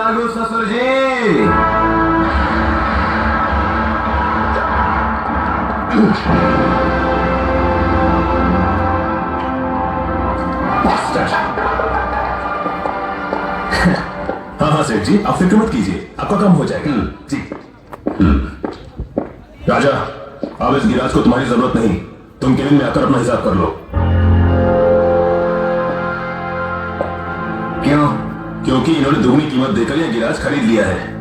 जागो ससुर जी। हाँ हाँ सेठ जी, आप फिक्र मत कीजिए, आपका काम हो जाएगा जी। राजा, अब इस गिलास को तुम्हारी जरूरत नहीं, तुम केबिन में आकर अपना हिसाब कर लो। क्यों? क्योंकि इन्होंने दुगनी कीमत देकर यह गिलास खरीद लिया है।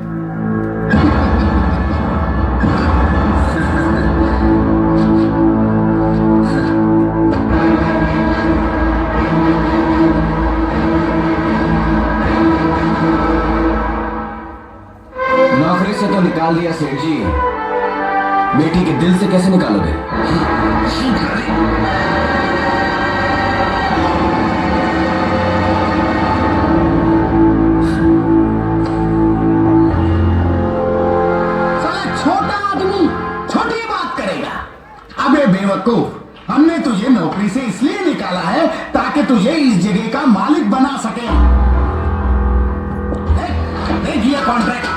नौकरी से तो निकाल दिया सेठ जी, बेटी के दिल से कैसे निकालोगे? साला छोटा आदमी छोटी बात करेगा। अबे बेवकूफ, हमने तुझे नौकरी से इसलिए निकाला है ताकि तुझे इस जगह का मालिक बना सके। देख ये कॉन्ट्रैक्ट,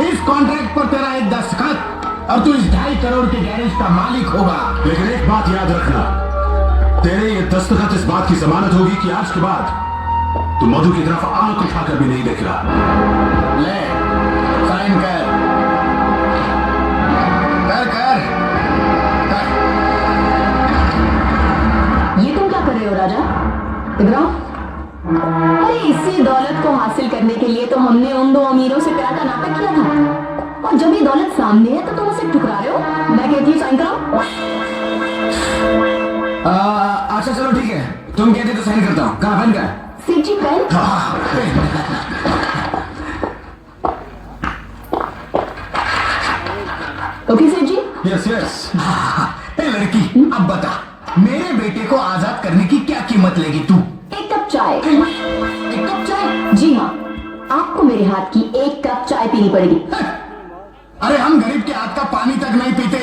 इस कॉन्ट्रैक्ट पर तेरा एक दस्तखत और तू इस 2.5 करोड़ के गैरेज का मालिक होगा। लेकिन एक बात याद रखना, तेरे ये दस्तखत इस बात की जमानत होगी कि आज के बाद तू मधु की तरफ आंख उठाकर भी नहीं देख रहा। ले साइन कर कर कर कर। ये तुम क्या कर रहे हो राजा? इब्राहिम, अरे इसी दौलत को हासिल करने के लिए तो हमने उन 2 अमीरों से प्यार का नाटक किया था, और जब ये दौलत सामने है तो तुम उसे ठुकरा रहे हो। मैं कहती हूँ साइन कराओ। अच्छा चलो ठीक है, तुम कहते तो साइन करता हूँ। कहाँ पेन का? सेठ जी पेन। ओके सेठ जी। Yes yes. ए लड़की, अब बता, मेरे बेटे को आजाद करने की क्या कीमत लेगी तू? 1 कप चाय। 1 कप चाय? जी हाँ, आपको मेरे हाथ की 1 कप चाय पीनी पड़ेगी। अरे हम गरीब के हाथ का पानी तक नहीं पीते,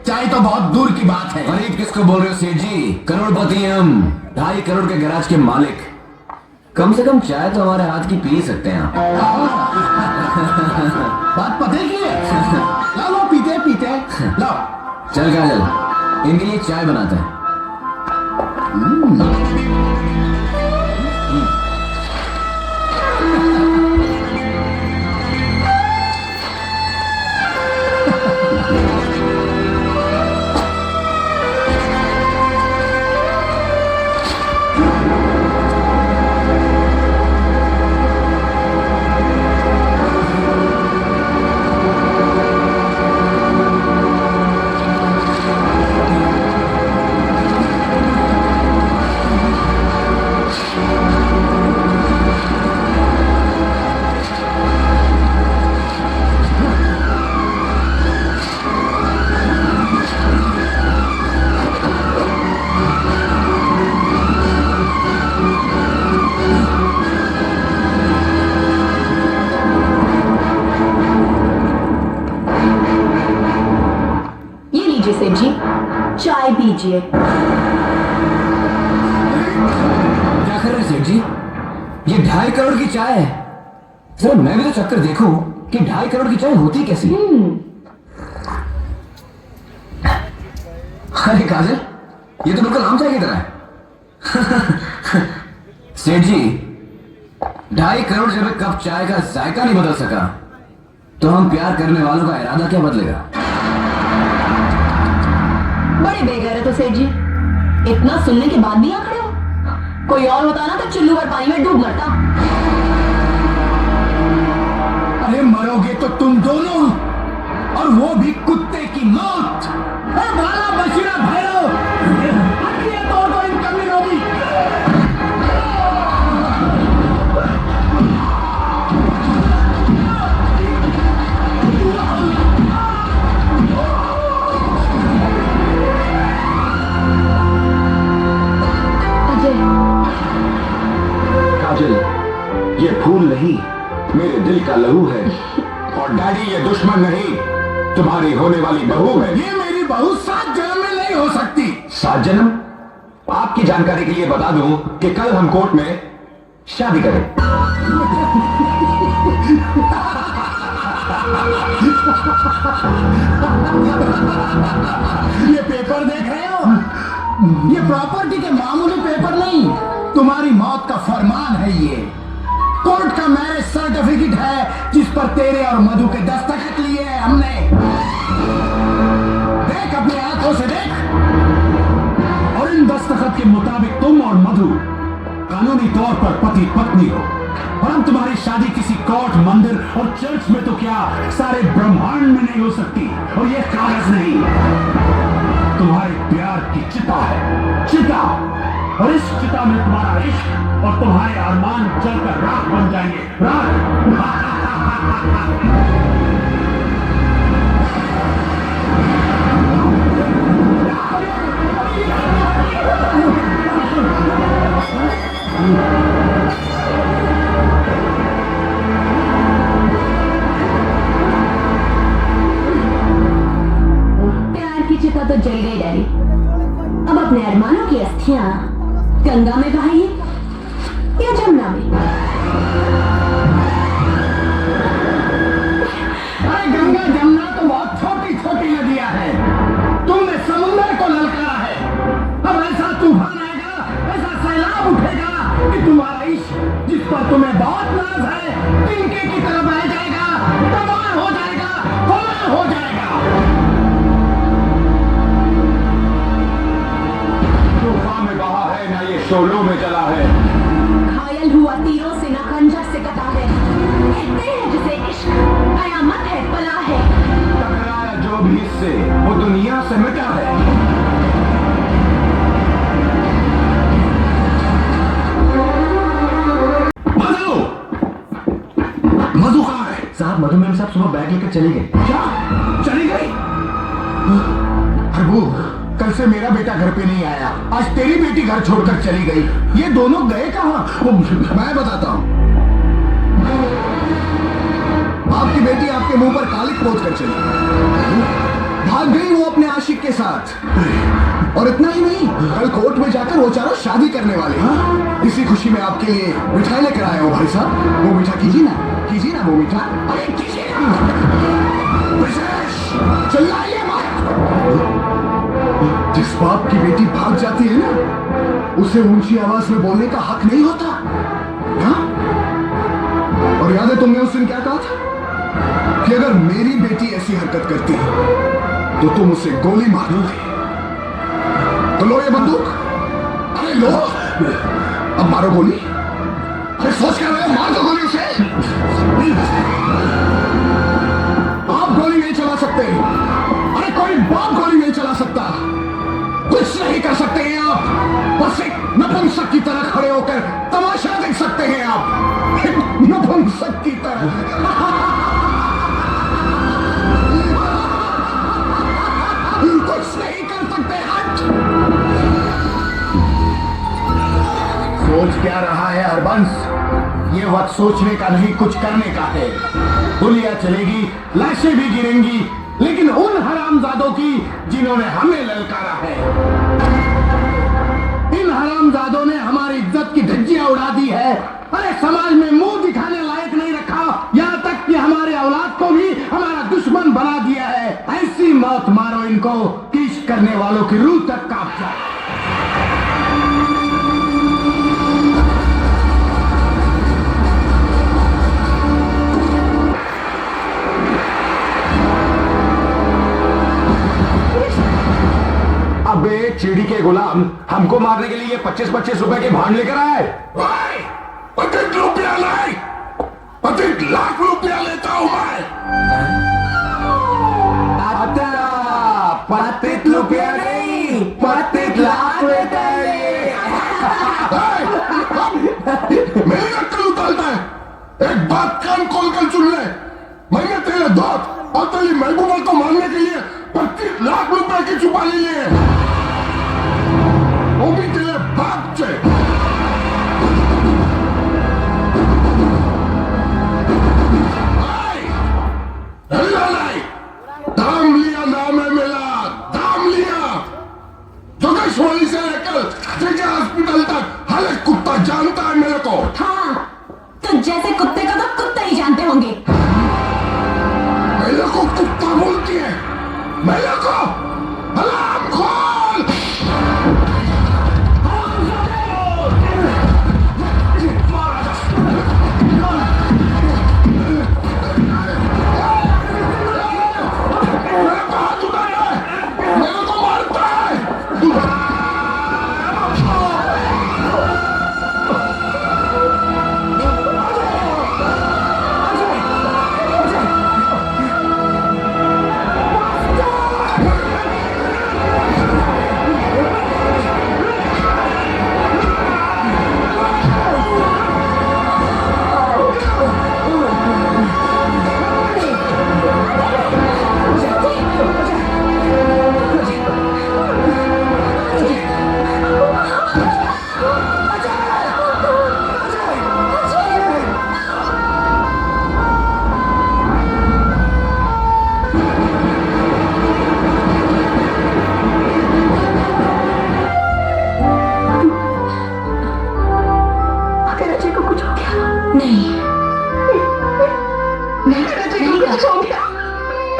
चाय तो बहुत दूर की बात है। गरीब किसको बोल रहे हो सेठ जी? करोड़पति हैं हम, 2.5 करोड़ के गैराज के मालिक। कम से कम चाय तो हमारे हाथ की पी सकते हैं आप। बात पते की है। लो लो, पीते पीते लो। चल काजल, इनके लिए चाय बनाते हैं। सेठ जी, चाय पीजिए। क्या कर रहे हैं सेठ जी? ये 2.5 करोड़ की चाय है। जरा मैं भी तो चक्कर देखूं कि 2.5 करोड़ की चाय होती कैसी। अरे काजल, ये तो बिल्कुल आम चाय की तरह है। सेठ जी, 2.5 करोड़ जब एक कप चाय का जायका नहीं बदल सका, तो हम प्यार करने वालों का इरादा क्या बदलेगा? बड़े बेगैरत हो सेठ जी, इतना सुनने के बाद भी यहाँ खड़े हो। कोई और होता ना तो चुल्लू भर पानी में डूब मरता। अरे मरोगे तो तुम दोनों, और वो भी कुत्ते की मौत। भाला बशीरा भैरव, हटिए तो इन कमीनों की। काजल, ये फूल नहीं, मेरे दिल का लहू है। और डैडी, ये दुश्मन नहीं, तुम्हारी होने वाली बहू है। ये मेरी बहू 7 जन्म में नहीं हो सकती। 7 जन्म? आपकी जानकारी के लिए बता दूं कि कल हम कोर्ट में शादी करें। ये पेपर देख रहे हो? ये प्रॉपर्टी के मामूली पेपर नहीं, तुम्हारी मौत का फरमान है ये। कोर्ट का मैरिज सर्टिफिकेट है जिस पर तेरे और मधु के दस्तखत लिए हैं हमने। देख अपनी आंखों से देख। और इन दस्तखत के मुताबिक तुम और मधु कानूनी तौर पर पति पत्नी हो। और हम तुम्हारी शादी किसी कोर्ट, मंदिर और चर्च में तो क्या सारे ब्रह्मांड में नहीं हो सकती। और ये कागज नहीं, तुम्हारे प्यार की चिता है, चिता। और इस चिता में तुम्हारा इश्क और तुम्हारे अरमान जलकर राख बन जाएंगे, राख। प्यार की चिता तो जल गई डैडी। अब अपने अरमानों की अस्थियां गंगा में बहाइए या जमुना में। अरे गंगा जमुना तो बहुत छोटी छोटी नदियां हैं, तुमने समुद्र को ललकारा है। अब ऐसा तूफान आएगा, ऐसा सैलाब उठेगा कि तुम्हारा इश्क जिस पर तुम्हें बहुत नाज है तिनके की तरह बह जाएगा, तबाह हो जाएगा, फना हो जाएगा। तूफान में बहा है ना ये शोलों में जला है। घायल हुआ तीरों से न खंजर से कटा है। कहते हैं जिसे इश्क कयामत है, पला है। टकराया जो भी इससे वो दुनिया से मिटा है। मधु, मधु कहाँ है? साहब मधु मैम साहब सुबह बैग लेकर चली गई। क्या चली गई? प्रभु, कल से मेरा बेटा घर पे नहीं आया, आज तेरी बेटी घर छोड़कर चली गई। ये दोनों गए कहाँ? मैं बताता हूँ। आपकी बेटी आपके मुंह पर कालिक पोत कर चली, भाग गई वो अपने आशिक के साथ। और इतना ही नहीं, कल कोर्ट में जाकर वो चारों शादी करने वाले हैं। इसी खुशी में आपके लिए मिठाई लेकर आया हूँ भाई साहब। वो मीठा कीजिए ना वो मीठा। अरे कीजिए ना। विशेष चिल्लाइए मत। जिस बाप की बेटी भाग जाती है ना, उसे ऊंची आवाज में बोलने का हक नहीं होता। हाँ? और याद है तुमने उस दिन क्या कहा था कि अगर मेरी बेटी ऐसी हरकत करती तो तुम उसे गोली मार दोगे। तो लो ये बंदूक, अरे लो, अब मारो गोली। अरे सोच कर रहे हो, मार दो गोली उसे। आप गोली नहीं चला सकते, अरे कोई बाप गोली नहीं चला सकता, कुछ नहीं कर सकते हैं आप। बस एक नपुंसक की तरह खड़े होकर तमाशा देख सकते हैं आप, एक नपुंसक की तरह। कुछ नहीं कर सकते। हट। सोच क्या रहा है हरबंस? ये वक्त सोचने का नहीं, कुछ करने का है। गोलियां चलेगी, लाशें भी गिरेंगी, लेकिन उन हरामजादों की जिन्होंने हमें ललकारा है। इन हरामजादों ने हमारी इज्जत की धज्जियां उड़ा दी है। अरे समाज में मुंह दिखाने लायक नहीं रखा, यहाँ तक कि हमारे औलाद को भी हमारा दुश्मन बना दिया है। ऐसी मौत मारो इनको कि इश्क करने वालों की रूह तक कांप जाए। अबे चिड़ी के गुलाम, हमको मारने के लिए 25-25 रुपए के भांड लेकर आए। 25 रुपया लाए, 25 लाख रुपया लेता हूं मैं। 25 रुपया नहीं, 25 लाख लेता है। मेरी अक्ल उतारता है। एक बात कान खोल कर सुन ले, मैंने तेरे दोस्त और तेरी महबूबा को मारने के लिए 25 लाख रुपए की छुपा ली है, वो भी तेरे बाप से। दाम लिया, नाम है मेरा, दाम लिया। जोगेश्वरी से लेकर जेजे हॉस्पिटल तक हर एक कुत्ता जानता है मेरे को। हाँ, तो जैसे कुत्ते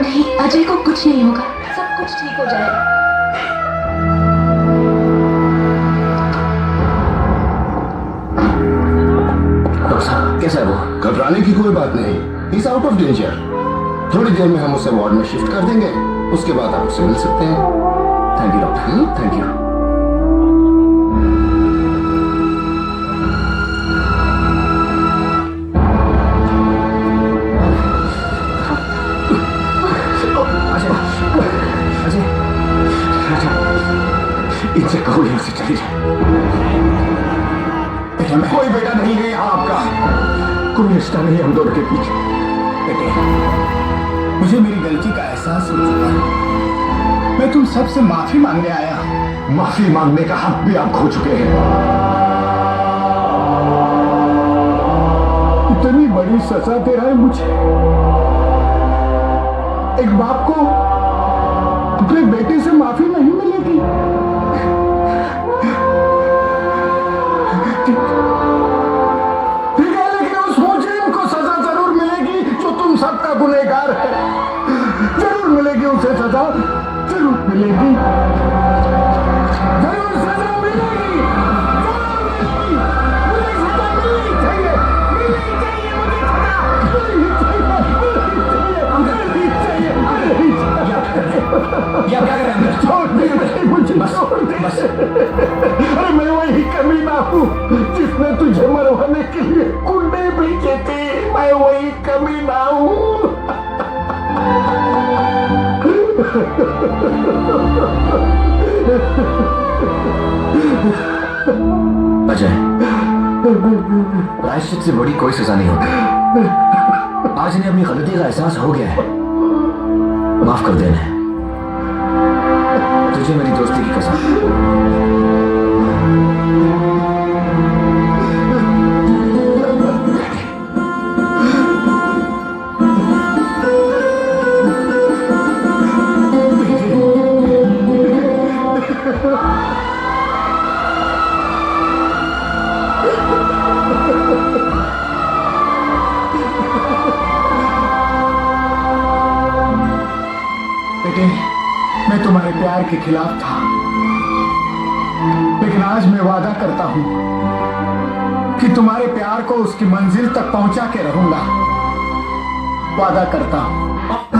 नहीं, अजय को कुछ नहीं होगा, सब कुछ ठीक हो जाएगा। डॉक्टर साहब कैसा है वो? घबराने की कोई बात नहीं, इज आउट ऑफ डेंजर। थोड़ी देर में हम उसे वार्ड में शिफ्ट कर देंगे, उसके बाद आप उससे मिल सकते हैं। Thank you doctor, thank you. इनसे कहो यहाँ से चली जाए। कोई बेटा नहीं है यहाँ आपका, कोई रिश्ता नहीं है हम दोनों के पीछे। बेटे, मुझे मेरी गलती का एहसास हो चुका है। मैं तुम सबसे माफी मांगने आया हूं। माफी मांगने का हक भी आप खो चुके हैं। इतनी बड़ी सजा दे रहा है मुझे। एक बाप को अपने बेटे से माफी नहीं मिलेगी। ठीक है, लेकिन उस मुजरिम को सजा जरूर मिलेगी जो तुम सबका गुनहगार है। जरूर मिलेगी उसे सजा, जरूर मिलेगी, जरूर सजा मिलेगी, मुझे सजा मिलनी चाहिए, मिलनी चाहिए मुझे सजा, मिलनी चाहिए, मिलनी चाहिए। क्या कर रहे हैं? छोड़ दे मुझे, छोड़ दे। अरे मैं वही कमीना हूँ जिसने तुझे मरवाने के लिए कुंडे भेजे थे। मैं वही कमीना हूँ। अजय, प्रायश्चित से बड़ी कोई सजा नहीं होती। आज इन्हें अपनी गलती का एहसास हो गया है, माफ कर देना। तुझे मेरी दोस्ती की कसम। बेटे, मैं तुम्हारे प्यार के खिलाफ था, लेकिन आज मैं वादा करता हूं कि तुम्हारे प्यार को उसकी मंजिल तक पहुंचा के रहूंगा। वादा करता हूं।